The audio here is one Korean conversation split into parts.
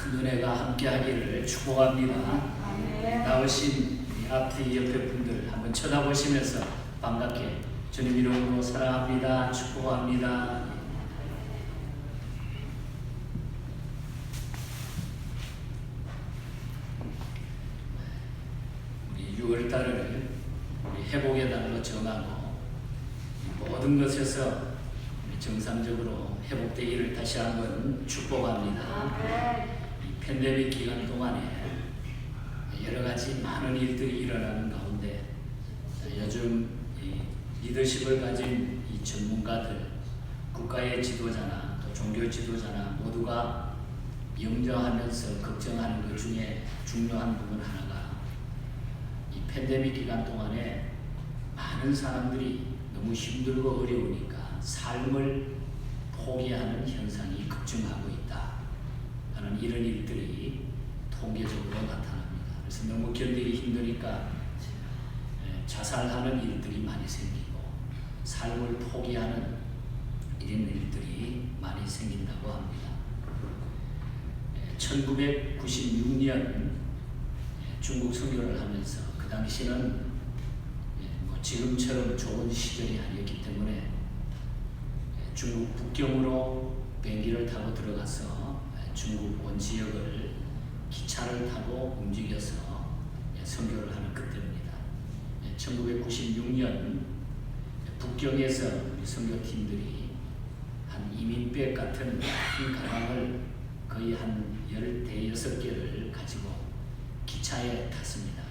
큰 은혜가 함께하기를 축복합니다. 나오신 앞뒤 옆에 분들 한번 쳐다보시면서 반갑게 주님 이름으로 사랑합니다. 축복합니다. 우리 6월달을 우리 회복의 달로 정하고 모든 것에서 정상적으로 회복되기를 다시 한번 축복합니다. 이 팬데믹 기간 동안에 여러 가지 많은 일들이 일어나는 가운데 요즘 이 리더십을 가진 이 전문가들, 국가의 지도자나 또 종교 지도자나 모두가 염려하면서 걱정하는 것 중에 중요한 부분 하나가 이 팬데믹 기간 동안에 많은 사람들이 너무 힘들고 어려우니까 삶을 포기하는 현상이 급증하고 있다 하는 이런 일들이 통계적으로 나타납니다. 그래서 너무 견디기 힘드니까 자살하는 일들이 많이 생기고 삶을 포기하는 이런 일들이 많이 생긴다고 합니다. 1996년 중국 선교를 하면서 그 당시는 지금처럼 좋은 시절이 아니었기 때문에 중국 북경으로 비행기를 타고 들어가서 중국 온 지역을 기차를 타고 움직여서 선교를 하는 그때입니다. 1996년 북경에서 우리 선교팀들이 한 이민백 같은 큰 가방을 거의 한 16개를 가지고 기차에 탔습니다.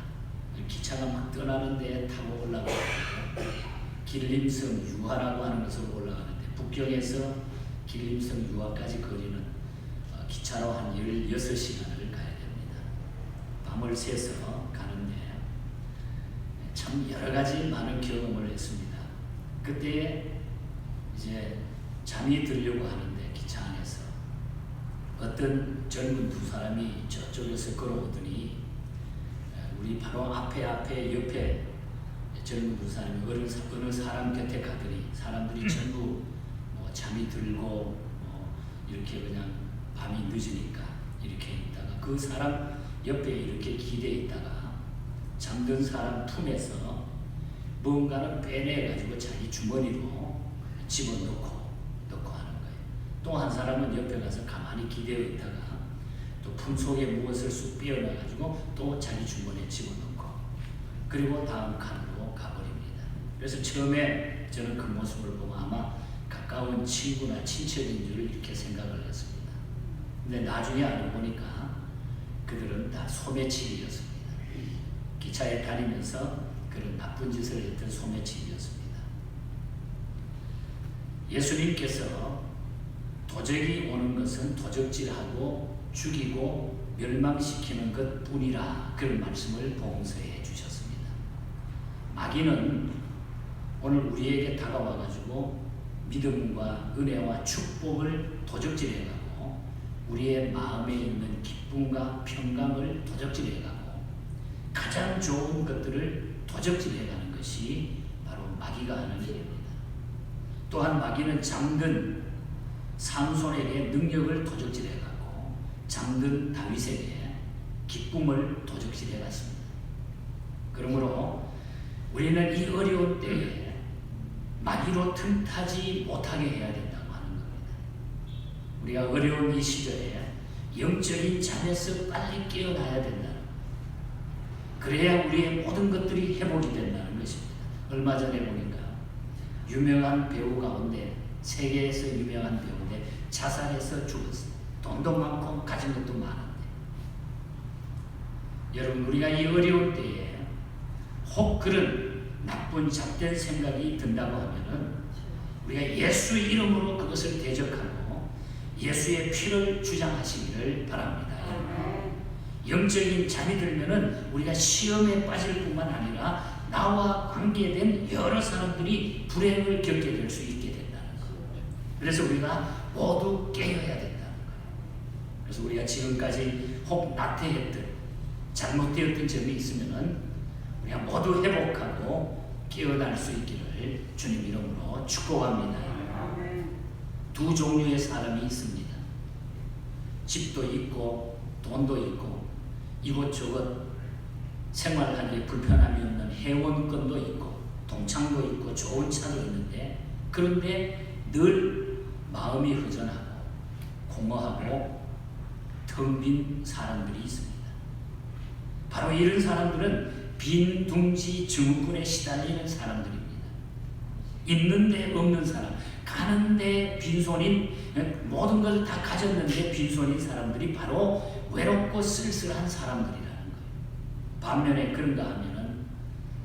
기차가 막 떠나는데 타고 올라가고 길림성 유화라고 하는 것으로 올라가는데 북경에서 길림성 유화까지 거리는 기차로 한 16시간을 가야 됩니다. 밤을 새서 가는데 참 여러 가지 많은 경험을 했습니다. 그때 이제 잠이 들려고 하는데 기차 안에서 어떤 젊은 두 사람이 저쪽에서 걸어오더니 우리 바로 앞에 옆에 젊은 두 사람이 어느 사람 곁에 가더니 사람들이 전부 잠이 들고 이렇게 그냥 밤이 늦으니까 이렇게 있다가 그 사람 옆에 이렇게 기대어 있다가 잠든 사람 품에서 뭔가를 빼내가지고 자기 주머니로 집어넣고 하는 거예요. 또 한 사람은 옆에 가서 가만히 기대어 있다가 또 품 속에 무엇을 쑥 빼어놔가지고 또 자기 주머니에 집어넣고 그리고 다음 칸으로 가버립니다. 그래서 처음에 저는 그 모습을 보고 아마 가까운 친구나 친척인 줄 이렇게 생각을 했습니다. 근데 나중에 알고 보니까 그들은 다 소매치기였습니다. 기차에 다니면서 그런 나쁜 짓을 했던 소매치기였습니다. 예수님께서 도적이 오는 것은 도적질하고 죽이고 멸망시키는 것 뿐이라 그런 말씀을 복음서에 주셨습니다. 마귀는 오늘 우리에게 다가와가지고 믿음과 은혜와 축복을 도적질해가고 우리의 마음에 있는 기쁨과 평강을 도적질해가고 가장 좋은 것들을 도적질해가는 것이 바로 마귀가 하는 일입니다. 또한 마귀는 잠든 삼손에게 능력을 도적질해가고 잠든 다윗에게 기쁨을 도적질해갔습니다. 그러므로 우리는 이 어려운 때에 마귀로 틈타지 못하게 해야 된다고 하는 겁니다. 우리가 어려운 이 시절에 영적인 잠에서 빨리 깨어나야 된다는 거예요. 그래야 우리의 모든 것들이 회복이 된다는 것입니다. 얼마 전에 보니까 유명한 배우 가운데 세계에서 유명한 배우인데 자살해서 죽었어요. 돈도 많고 가진 것도 많은데 여러분 우리가 이 어려운 때에 혹 그런 나쁜 잡된 생각이 든다고 하면은 우리가 예수 이름으로 그것을 대적하고 예수의 피를 주장하시기를 바랍니다. 영적인 잠이 들면은 우리가 시험에 빠질 뿐만 아니라 나와 관계된 여러 사람들이 불행을 겪게 될 수 있게 된다는 거예요. 그래서 우리가 모두 깨어야 된다는 거예요. 그래서 우리가 지금까지 혹 나태했던 잘못되었던 점이 있으면은 우리가 모두 회복하고 깨어날 수 있기를 주님 이름으로 축복합니다. 두 종류의 사람이 있습니다. 집도 있고 돈도 있고 이곳저곳 생활하기에 불편함이 없는 회원권도 있고 동창도 있고 좋은 차도 있는데, 그런데 늘 마음이 허전하고 공허하고 텅 빈 사람들이 있습니다. 바로 이런 사람들은 빈둥지 증후군에 시달리는 사람들입니다. 있는데 없는 사람, 가는데 빈손인, 모든 것을 다 가졌는데 빈손인 사람들이 바로 외롭고 쓸쓸한 사람들이라는 거예요. 반면에 그런가 하면은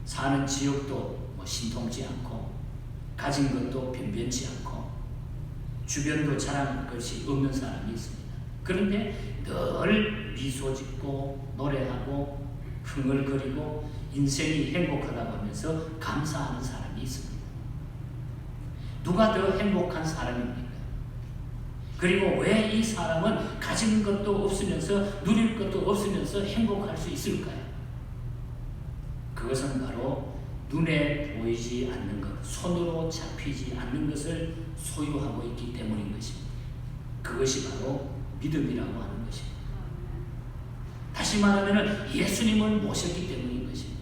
사는 지역도 신통치 않고 가진 것도 변변치 않고 주변도 자랑할 것이 없는 사람이 있습니다. 그런데 늘 미소 짓고 노래하고 흥얼거리고 인생이 행복하다고 하면서 감사하는 사람이 있습니다. 누가 더 행복한 사람입니까? 그리고 왜 이 사람은 가진 것도 없으면서 누릴 것도 없으면서 행복할 수 있을까요? 그것은 바로 눈에 보이지 않는 것, 손으로 잡히지 않는 것을 소유하고 있기 때문인 것입니다. 그것이 바로 믿음이라고 하는 것입니다. 다시 말하면 예수님을 모셨기 때문인 것입니다.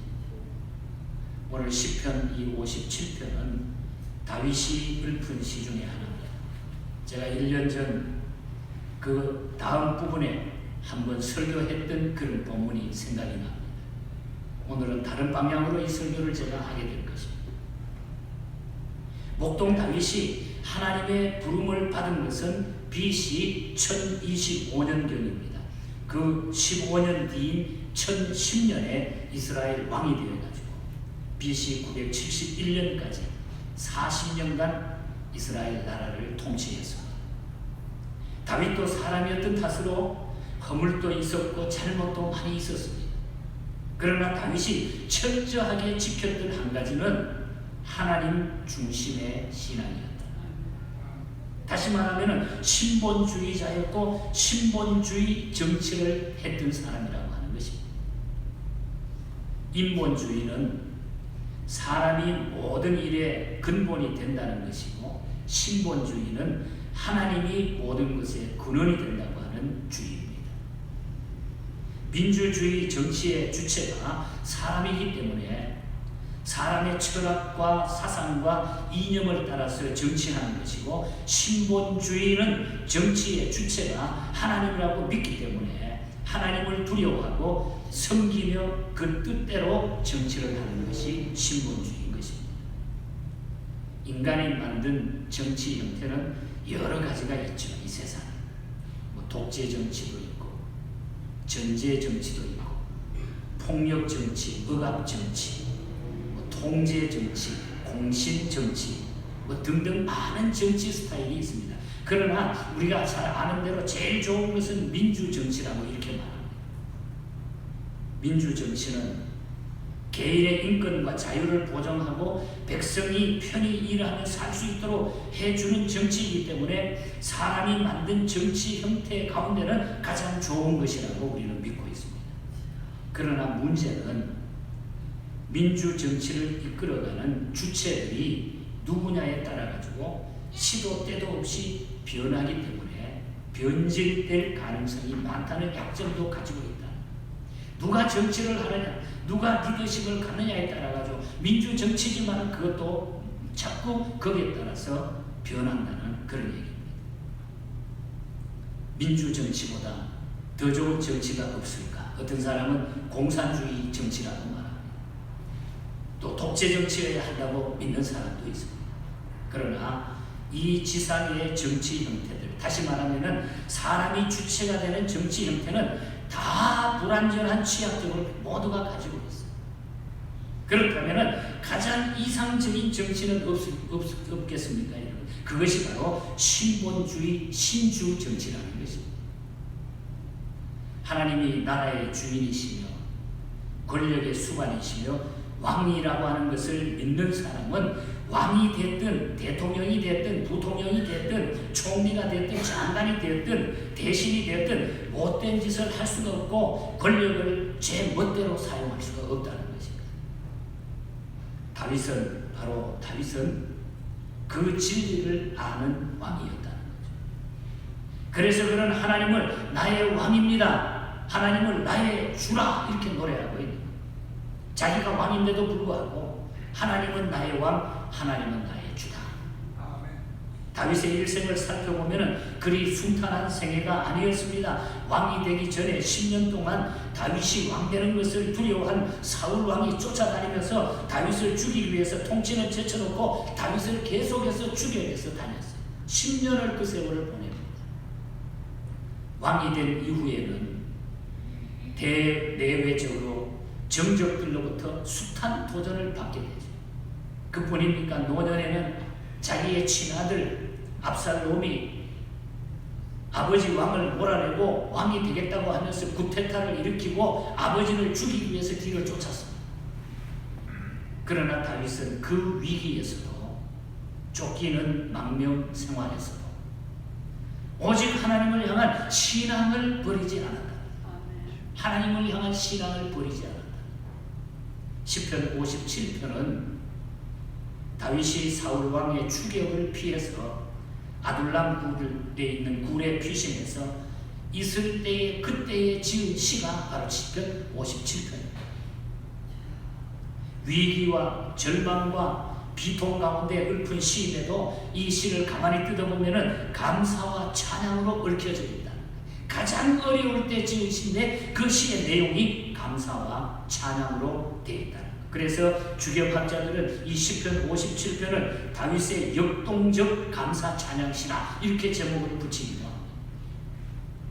오늘 시편 이 57편은 다윗이 읊은 시 중에 하나입니다. 제가 1년 전 그 다음 부분에 한번 설교했던 그런 본문이 생각이 납니다. 오늘은 다른 방향으로 이 설교를 제가 하게 될 것입니다. 목동 다윗이 하나님의 부름을 받은 것은 BC 1025년경입니다. 그 15년 뒤인 1010년에 이스라엘 왕이 되어가지고 BC 971년까지 40년간 이스라엘 나라를 통치했습니다. 다윗도 사람이었던 탓으로 허물도 있었고 잘못도 많이 있었습니다. 그러나 다윗이 철저하게 지켰던 한 가지는 하나님 중심의 신앙이었다. 다시 말하면 신본주의자였고 신본주의 정치를 했던 사람이라고 하는 것입니다. 인본주의는 사람이 모든 일의 근본이 된다는 것이고, 신본주의는 하나님이 모든 것의 근원이 된다고 하는 주의입니다. 민주주의 정치의 주체가 사람이기 때문에 사람의 철학과 사상과 이념을 따라서 정치하는 것이고, 신본주의는 정치의 주체가 하나님이라고 믿기 때문에 하나님을 두려워하고 섬기며 그 뜻대로 정치를 하는 것이 신본주의인 것입니다. 인간이 만든 정치 형태는 여러 가지가 있죠. 이 세상에 독재 정치도 있고 전제 정치도 있고 폭력 정치, 억압 정치, 통제 정치, 공신 정치 등등 많은 정치 스타일이 있습니다. 그러나 우리가 잘 아는 대로 제일 좋은 것은 민주정치라고 이렇게 말합니다. 민주정치는 개인의 인권과 자유를 보장하고 백성이 편히 일하며 살 수 있도록 해주는 정치이기 때문에 사람이 만든 정치 형태 가운데는 가장 좋은 것이라고 우리는 믿고 있습니다. 그러나 문제는 민주정치를 이끌어가는 주체들이 누구냐에 따라 가지고 시도 때도 없이 변하기 때문에 변질될 가능성이 많다는 약점도 가지고 있다. 누가 정치를 하느냐, 누가 리더십을 갖느냐에 따라 가지고 민주정치지만 그것도 자꾸 거기에 따라서 변한다는 그런 얘기입니다. 민주정치보다 더 좋은 정치가 없을까? 어떤 사람은 공산주의 정치라고 말합니다. 또 독재 정치를 한다고 믿는 사람도 있습니다. 그러나 이 지상의 정치 형태들, 다시 말하면 사람이 주체가 되는 정치 형태는 다 불완전한 취약점을 모두가 가지고 있어요. 그렇다면 가장 이상적인 정치는 없겠습니까? 그것이 바로 신본주의, 신주 정치라는 것입니다. 하나님이 나라의 주인이시며 권력의 수반이시며 왕이라고 하는 것을 믿는 사람은 왕이 됐든 대통령이 됐든 부통령이 됐든 총리가 됐든 장관이 됐든 대신이 됐든 못된 짓을 할 수가 없고 권력을 제 멋대로 사용할 수가 없다는 것입니다. 다윗은 그 진리를 아는 왕이었다는 거죠. 그래서 그는 하나님을 나의 왕입니다, 하나님을 나의 주라 이렇게 노래하고 있는 거예요. 자기가 왕인데도 불구하고 하나님은 나의 왕, 하나님은 나의 주다. 다윗의 일생을 살펴보면 그리 순탄한 생애가 아니었습니다. 왕이 되기 전에 10년 동안 다윗이 왕되는 것을 두려워한 사울 왕이 쫓아다니면서 다윗을 죽이기 위해서 통치는 제쳐놓고 다윗을 계속해서 죽여내서 다녔어요. 10년을 그 세월을 보냅니다. 왕이 된 이후에는 대내외적으로 정적들로부터 숱한 도전을 받게 되죠. 그뿐입니까? 노년에는 자기의 친아들 압살롬이 아버지 왕을 몰아내고 왕이 되겠다고 하면서 구테타를 일으키고 아버지를 죽이기 위해서 뒤를 쫓았습니다. 그러나 다윗은 그 위기에서도 쫓기는 망명 생활에서도 오직 하나님을 향한 신앙을 버리지 않았다. 하나님을 향한 신앙을 버리지 않았다. 시편 57편은 다윗이 사울 왕의 추격을 피해서 아둘람 굴에 있는 굴에 피신해서 있을 때에 그때에 지은 시가 바로 시편 57편입니다. 위기와 절망과 비통 가운데 읊은 시인데도 이 시를 가만히 뜯어보면 감사와 찬양으로 얽혀져 있다. 가장 어려울 때 지은 시인데 그 시의 내용이 감사와 찬양으로 되어 있다. 그래서 주경학자들은 이 시편 57편을 다윗의 역동적 감사 찬양시라 이렇게 제목을 붙입니다.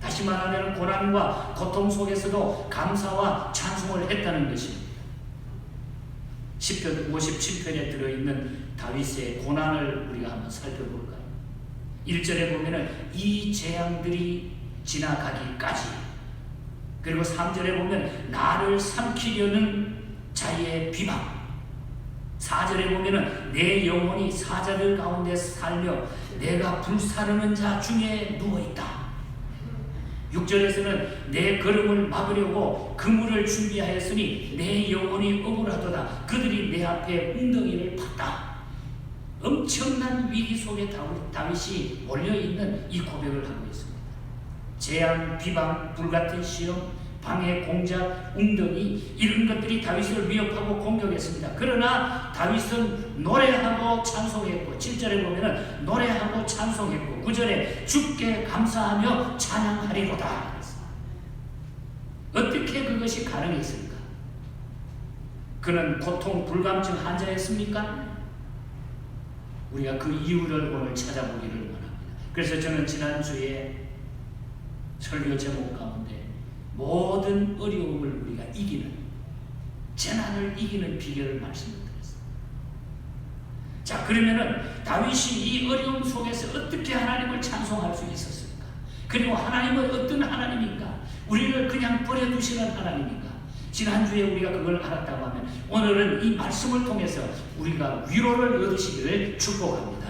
다시 말하면 고난과 고통 속에서도 감사와 찬송을 했다는 것입니다. 시편 57편에 들어있는 다윗의 고난을 우리가 한번 살펴볼까요? 1절에 보면은 이 재앙들이 지나가기까지, 그리고 3절에 보면 나를 삼키려는 자의 비방, 4절에 보면은 내 영혼이 사자들 가운데 살며 내가 불사르는 자 중에 누워있다. 6절에서는 내 걸음을 막으려고 그물을 준비하였으니 내 영혼이 억울하도다. 그들이 내 앞에 웅덩이를 팠다. 엄청난 위기 속에 다윗이 몰려있는 이 고백을 하고 있습니다. 재앙, 비방, 불같은 시험, 방해, 공작, 웅덩이, 이런 것들이 다윗을 위협하고 공격했습니다. 그러나 다윗은 노래하고 찬송했고, 7절에 보면 노래하고 찬송했고, 9절에 주께 감사하며 찬양하리로다. 어떻게 그것이 가능했습니까? 그는 고통 불감증 환자였습니까? 우리가 그 이유를 오늘 찾아보기를 원합니다. 그래서 저는 지난주에 설교 제목 가운데 모든 어려움을 우리가 이기는, 재난을 이기는 비결을 말씀을 드렸습니다. 자, 그러면은 다윗이 이 어려움 속에서 어떻게 하나님을 찬송할 수 있었습니까? 그리고 하나님은 어떤 하나님인가? 우리를 그냥 버려두시는 하나님인가? 지난주에 우리가 그걸 알았다고 하면 오늘은 이 말씀을 통해서 우리가 위로를 얻으시기를 축복합니다.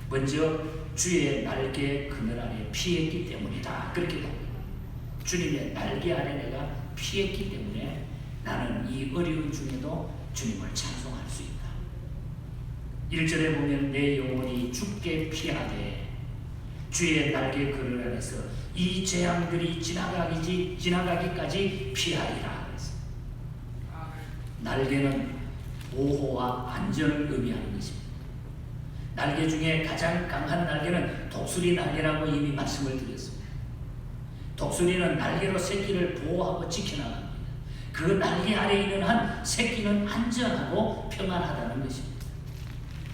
먼저 주의 날개 그늘 아래 피했기 때문이다. 그렇게 봅니다. 주님의 날개 아래 내가 피했기 때문에 나는 이 어려운 중에도 주님을 찬송할 수 있다. 1절에 보면 내 영혼이 주께 피하되 주의 날개 그늘 아래서 이 재앙들이 지나가기까지 피하리라. 날개는 보호와 안전을 의미하는 것입니다. 날개 중에 가장 강한 날개는 독수리 날개라고 이미 말씀을 드렸습니다. 독수리는 날개로 새끼를 보호하고 지켜나갑니다. 그 날개 아래 있는 한 새끼는 안전하고 평안하다는 것입니다.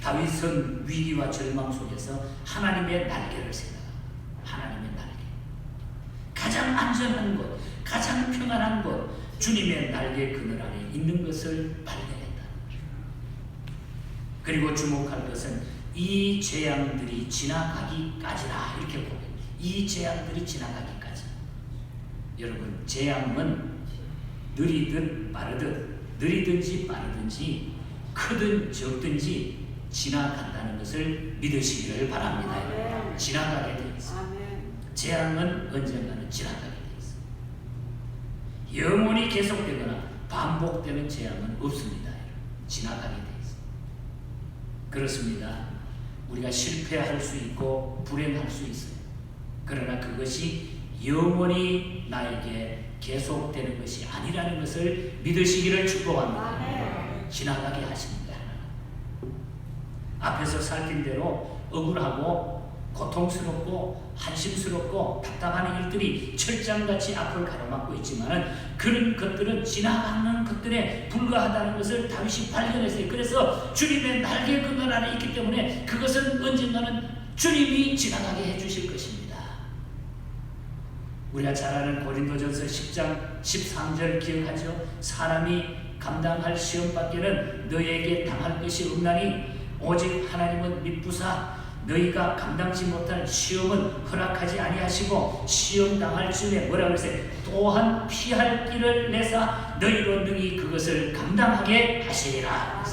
다윗은 위기와 절망 속에서 하나님의 날개를 생각합니다. 하나님의 날개. 가장 안전한 곳, 가장 평안한 곳, 주님의 날개 그늘 아래 있는 것을 발견했다. 그리고 주목할 것은 이 재앙들이 지나가기까지라 이렇게 보면 이 재앙들이 지나가기까지. 여러분, 재앙은 느리든 빠르든, 느리든지 빠르든지 크든 적든지 지나간다는 것을 믿으시기를 바랍니다. 아멘. 지나가게 되어 있습니다. 재앙은 언젠가는 지나가게 되어 있습니다. 영원히 계속되거나 반복되는 재앙은 없습니다. 지나가게 되어 있습니다. 그렇습니다. 우리가 실패할 수 있고 불행할 수 있어요. 그러나 그것이 영원히 나에게 계속되는 것이 아니라는 것을 믿으시기를 축복합니다. 지나가게 하십니다. 앞에서 살핀 대로 억울하고 고통스럽고 한심스럽고 답답한 일들이 철장같이 앞을 가로막고 있지만 그런 것들은 지나가는 것들에 불과하다는 것을 다윗이 발견했어요. 그래서 주님의 날개 그늘 안에 있기 때문에 그것은 언젠가는 주님이 지나가게 해주실 것입니다. 우리가 잘 아는 고린도전서 10장 13절 기억하죠? 사람이 감당할 시험밖에는 너희에게 당할 것이 없나니 오직 하나님은 미쁘사 너희가 감당치 못할 시험은 허락하지 아니하시고 시험 당할 즈음에 뭐라 그랬어요? 또한 피할 길을 내사 너희로 능히 그것을 감당하게 하시리라.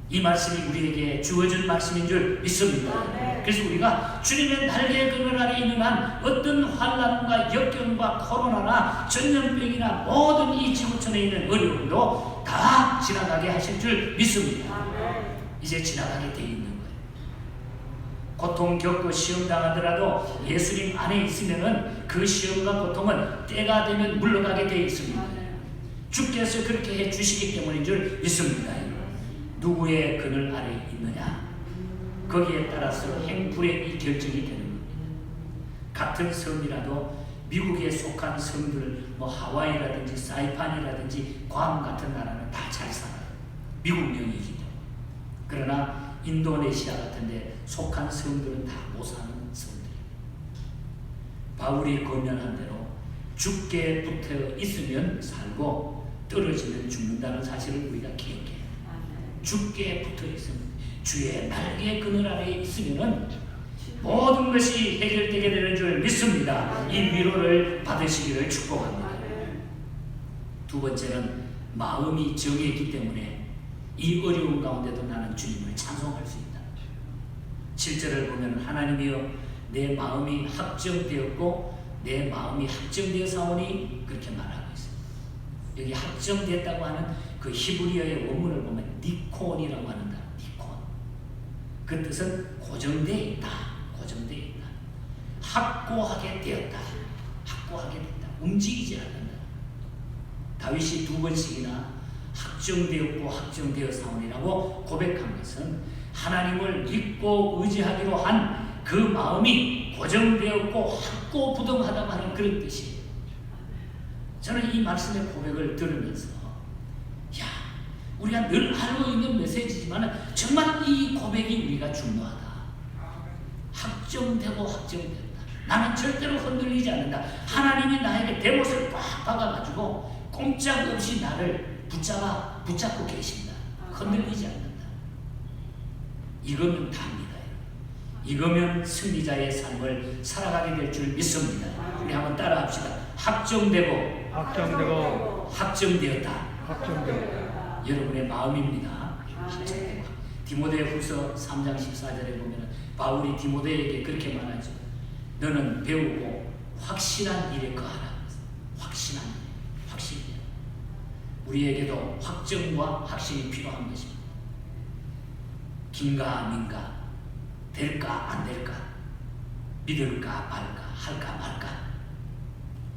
이 말씀이 우리에게 주어진 말씀인 줄 믿습니다. 그래서 우리가 주님의 날개 그늘 아래 있는 한 어떤 환난과 역경과 코로나나 전염병이나 모든 이 지구촌에 있는 어려움도 다 지나가게 하실 줄 믿습니다. 이제 지나가게 돼 있는 거예요. 고통 겪고 시험 당하더라도 예수님 안에 있으면은 그 시험과 고통은 때가 되면 물러가게 돼 있습니다. 주께서 그렇게 해 주시기 때문인 줄 믿습니다. 누구의 그늘 아래 있느냐, 거기에 따라서 행불의 이 결정이 되는 겁니다. 같은 섬이라도 미국에 속한 섬들, 하와이라든지 사이판이라든지 괌 같은 나라는 다 잘 살아요. 미국 명이기 때문에. 그러나 인도네시아 같은 데 속한 섬들은 다 못 사는 섬들입니다. 바울이 권면한 대로 죽게 붙어 있으면 살고 떨어지면 죽는다는 사실을 우리가 기억해야 돼요. 죽게 붙어 있으면, 주의 날개 그늘 아래 있으면 모든 것이 해결되게 되는 줄 믿습니다. 이 위로를 받으시기를 축복합니다. 두 번째는 마음이 정해 있기 때문에 이 어려운 가운데도 나는 주님을 찬송할 수 있다. 7절을 보면 하나님이여 내 마음이 확정되었고 내 마음이 확정되어 사오니 그렇게 말하고 있습니다. 여기 확정됐다고 하는 그 히브리어의 원문을 보면 니콘이라고 하는다. 니콘. 그 뜻은 고정되어 있다. 고정되어 있다. 확고하게 되었다. 확고하게 됐다. 움직이지 않는다. 다윗이 두 번씩이나 확정되었고 확정되어 사오니라고 고백한 것은 하나님을 믿고 의지하기로 한 그 마음이 고정되었고 확고부동하다고 하는 그런 뜻이에요. 저는 이 말씀의 고백을 들으면서 우리가 늘 알고 있는 메시지지만 정말 이 고백이 우리가 중요하다. 확정되고 확정된다. 나는 절대로 흔들리지 않는다. 하나님이 나에게 대못을 꽉 박아가지고 꼼짝없이 나를 붙잡고 계신다. 흔들리지 않는다. 이거면 답니다. 이거면 승리자의 삶을 살아가게 될 줄 믿습니다. 우리 한번 따라합시다. 확정되고 확정되었다. 여러분의 마음입니다. 디모데후서 3장 14절에 보면 바울이 디모데에게 그렇게 말하죠. 너는 배우고 확신한 일에 거하라. 확신한 일, 확신이야. 우리에게도 확정과 확신이 필요한 것입니다. 긴가 민가, 될까 안 될까, 믿을까 말까, 할까 말까.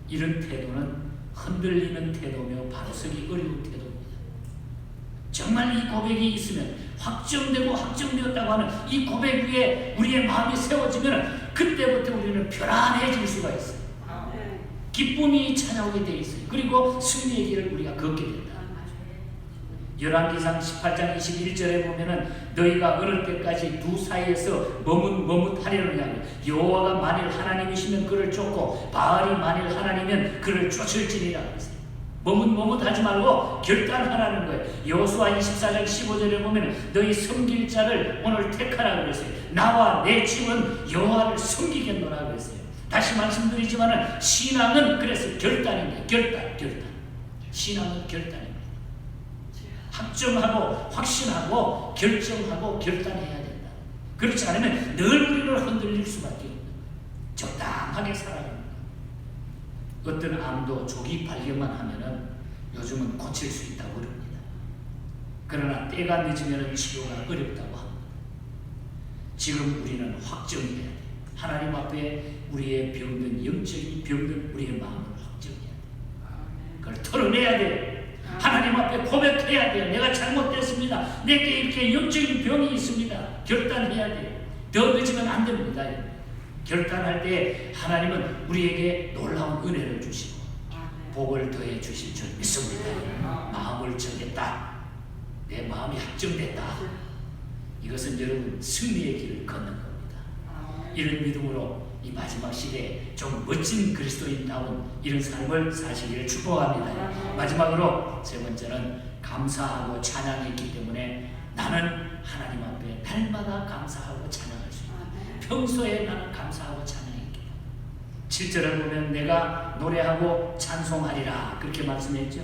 이런 태도는 흔들리는 태도며 바로서기 어려운 태도입니다. 정말 이 고백이 있으면 확정되고 확정되었다고 하는 이 고백 위에 우리의 마음이 세워지면 그때부터 우리는 편안해질 수가 있어요. 기쁨이 찾아오게 되어 있어요. 그리고 승리의 길을 우리가 걷게 된다. 열왕기상 18장 21절에 보면은 너희가 어느 때까지 두 사이에서 머뭇하려느냐. 여호와가 만일 하나님이시면 그를 쫓고 바알이 만일 하나님이면 그를 쫓을지니라. 머뭇하지 말고 결단하라는 거예요. 여호수아 24장 15절에 보면 너희 섬길 자를 오늘 택하라 그랬어요. 나와 내 집은 여호와를 섬기겠노라 그랬어요. 다시 말씀드리지만 신앙은 그래서 결단입니다. 결단. 신앙은 결단입니다. 확정하고 확신하고 결정하고 결단해야 된다. 그렇지 않으면 늘 우리를 흔들릴 수밖에 없는, 적당하게 살아야 됩니다. 어떤 암도 조기 발견만 하면은 요즘은 고칠 수 있다고 그럽니다. 그러나 때가 늦으면 치료가 어렵다고 합니다. 지금 우리는 확정해야 돼. 하나님 앞에 우리의 병든 영적인 병든 우리의 마음을 확정해야 돼. 그걸 털어내야 돼. 하나님 앞에 고백해야 돼. 내가 잘못됐습니다. 내게 이렇게 영적인 병이 있습니다. 결단해야 돼. 더 늦으면 안 됩니다. 결단할 때 하나님은 우리에게 놀라운 은혜를 주시고 복을 더해 주실 줄 믿습니다. 마음을 정했다. 내 마음이 확정됐다. 이것은 여러분 승리의 길을 걷는 겁니다. 이런 믿음으로 이 마지막 시대에 좀 멋진 그리스도인다운 이런 삶을 사시기를 축복합니다. 마지막으로 세 번째는 감사하고 찬양했기 때문에 나는 하나님 앞에 날마다 감사하고 찬양할 수 있다. 평소에 나는 감사하고 찬양했기 때문에 7절을 보면 내가 노래하고 찬송하리라 그렇게 말씀했죠.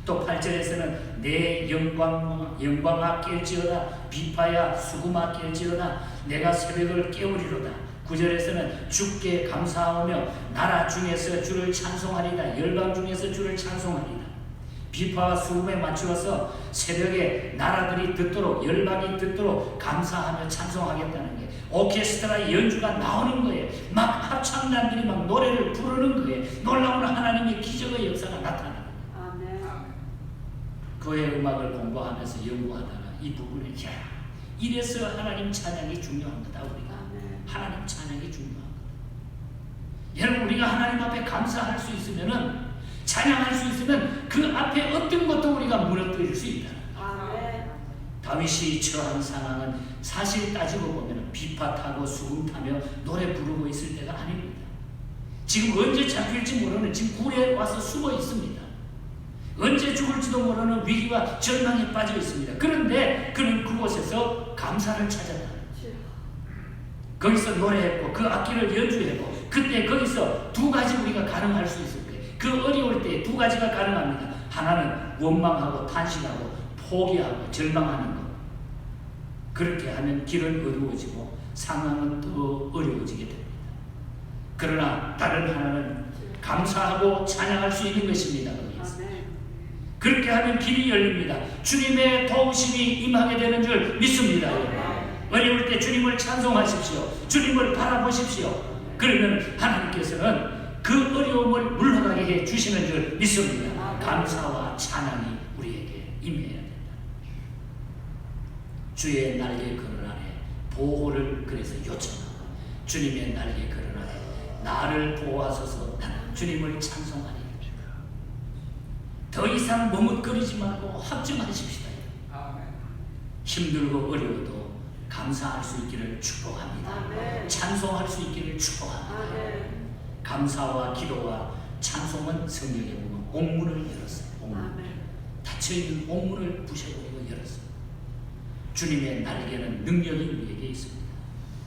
또 8절에서는 내 영광아 깰지어다 비파야 수금아 깰지어다 내가 새벽을 깨우리로다. 9절에서는 주께 감사하며 나라 중에서 주를 찬송하리다. 열방 중에서 주를 찬송하리다. 비파와 수금에 맞추어서 새벽에 나라들이 듣도록 열방이 듣도록 감사하며 찬송하겠다는 게 오케스트라 연주가 나오는 거예요. 막 합창단들이 막 노래를 부르는 거예요. 놀라운 하나님의 기적의 역사가 나타나는 거예요. 그의 음악을 공부하면서 연구하다가 이 부분을 이래서 하나님 찬양이 중요한 거다. 우리가 하나님 찬양이 중요한 거다. 여러분 우리가 하나님 앞에 감사할 수 있으면은 찬양할 수 있으면 그 앞에 어떤 것도 우리가 무너뜨릴 수 있다. 다윗이 처한 상황은 사실 따지고 보면 비파 타고 수금 타며 노래 부르고 있을 때가 아닙니다. 지금 언제 잡힐지 모르는 지금 굴에 와서 숨어 있습니다. 언제 죽을지도 모르는 위기와 절망에 빠져 있습니다. 그런데 그는 그곳에서 감사를 찾았다. 거기서 노래했고 그 악기를 연주했고 그때 거기서 두 가지 우리가 가능할 수 있을 거예요. 그 어려울 때 두 가지가 가능합니다. 하나는 원망하고 탄식하고 포기하고 절망하는 것. 그렇게 하면 길은 어두워지고 상황은 더 어려워지게 됩니다. 그러나 다른 하나는 감사하고 찬양할 수 있는 것입니다. 그렇게 하면 길이 열립니다. 주님의 도우심이 임하게 되는 줄 믿습니다. 어려울 때 주님을 찬송하십시오. 주님을 바라보십시오. 그러면 하나님께서는 그 어려움을 물러가게 해 주시는 줄 믿습니다. 감사와 찬양이 우리에게 임해야 된다. 주의 날개 그늘 아래 보호를 그래서 요청하고 주님의 날개 그늘 아래 나를 보호하소서. 나는 주님을 찬송하니 더 이상 머뭇거리지 말고 확정하십시다. 힘들고 어려워도 감사할 수 있기를 축복합니다. 찬송할 수 있기를 축복합니다. 감사와 기도와 찬송은 성경에 보면 옥문을 열었어요. 옥문. 닫혀있는 옥문을 부셔버리고 열었어요. 주님의 날개는 능력이 우리에게 있습니다.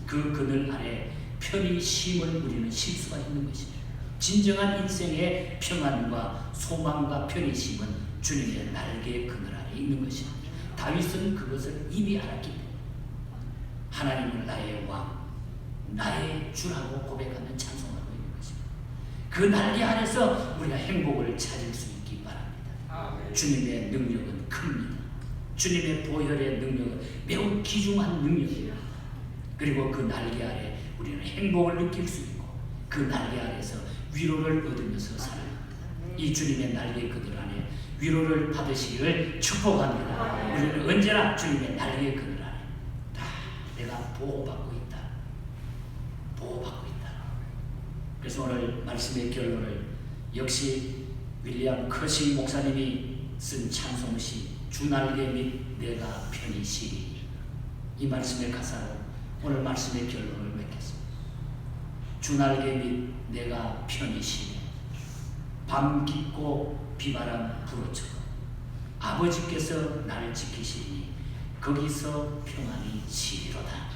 그 그늘 아래 편히 쉼을 누리는 실수가 있는 것입니다. 진정한 인생의 평안과 소망과 편의심은 주님의 날개 그늘 아래 있는 것입니다. 다윗은 그것을 이미 알았기 때문에 하나님을 나의 왕, 나의 주라고 고백하며 찬송하고 있는 것입니다. 그 날개 아래서 우리가 행복을 찾을 수 있기 바랍니다. 주님의 능력은 큽니다. 주님의 보혈의 능력은 매우 귀중한 능력이에요. 그리고 그 날개 아래 우리는 행복을 느낄 수 있고 그 날개 아래서 위로를 얻으면서 살아갑니다. 이 주님의 날개 그늘 안에 위로를 받으시기를 축복합니다. 우리는 언제나 주님의 날개 그늘 안에 다 내가 보호받고 있다. 보호받고 있다. 그래서 오늘 말씀의 결론을 역시 윌리엄 커싱 목사님이 쓴 찬송시 주 날개 및 내가 편히 쉬리 이 말씀의 가사로 오늘 말씀의 결론을 맺겠습니다. 주 날개 및 내가 편히 쉬리 밤 깊고 비바람 불어쳐도 아버지께서 나를 지키시니 거기서 평안히 쉬리로다.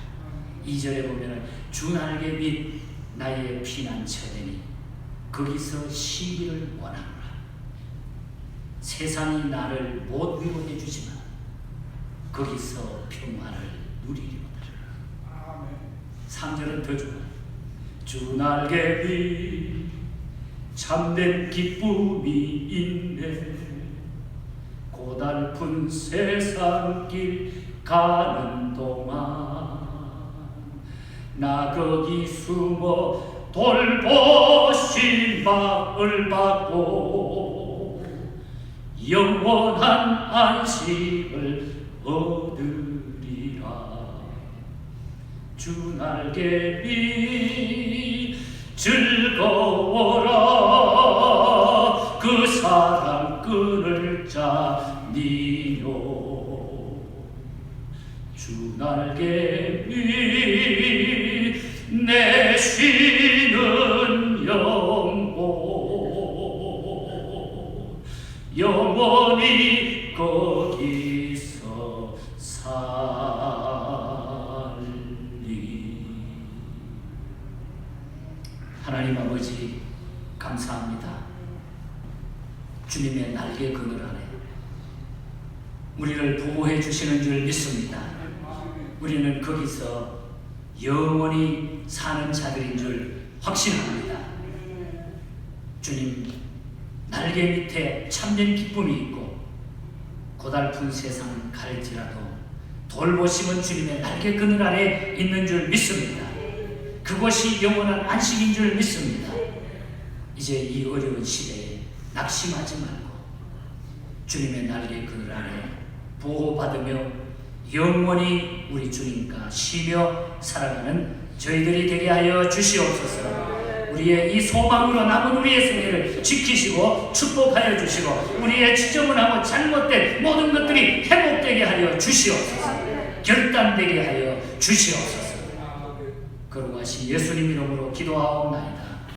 2절에 보면 주 날개 및 나의 피난처되니 거기서 쉬기를 원하노라. 세상이 나를 못 위로해 주지만 거기서 평안을 누리리로다. 3절은 더 좋아요. 주 날개 위 참된 기쁨이 있네. 고달픈 세상 길 가는 동안 나 거기 숨어 돌보심을 받고 영원한 안식을 얻으리라. 주 날개 위 즐거워라. 그 사랑 끊을 자니요. 주 날개 위 내 쉬는 영혼 영원히 거기서 살리. 하나님 아버지 감사합니다. 주님의 날개 그늘 안에 우리를 보호해 주시는 줄 믿습니다. 우리는 거기서 영원히 사는 자들인 줄 확신합니다. 주님, 날개 밑에 참된 기쁨이 있고 고달픈 세상 갈지라도 돌보심은 주님의 날개 그늘 아래 있는 줄 믿습니다. 그것이 영원한 안식인 줄 믿습니다. 이제 이 어려운 시대에 낙심하지 말고 주님의 날개 그늘 아래 보호받으며 영원히 우리 주님과 쉬며 살아가는 저희들이 되게 하여 주시옵소서. 우리의 이 소망으로 남은 우리의 생애를 지키시고 축복하여 주시고 우리의 지저분하고 잘못된 모든 것들이 회복되게 하여 주시옵소서. 결단되게 하여 주시옵소서. 거룩하신 예수님 이름으로 기도하옵나이다.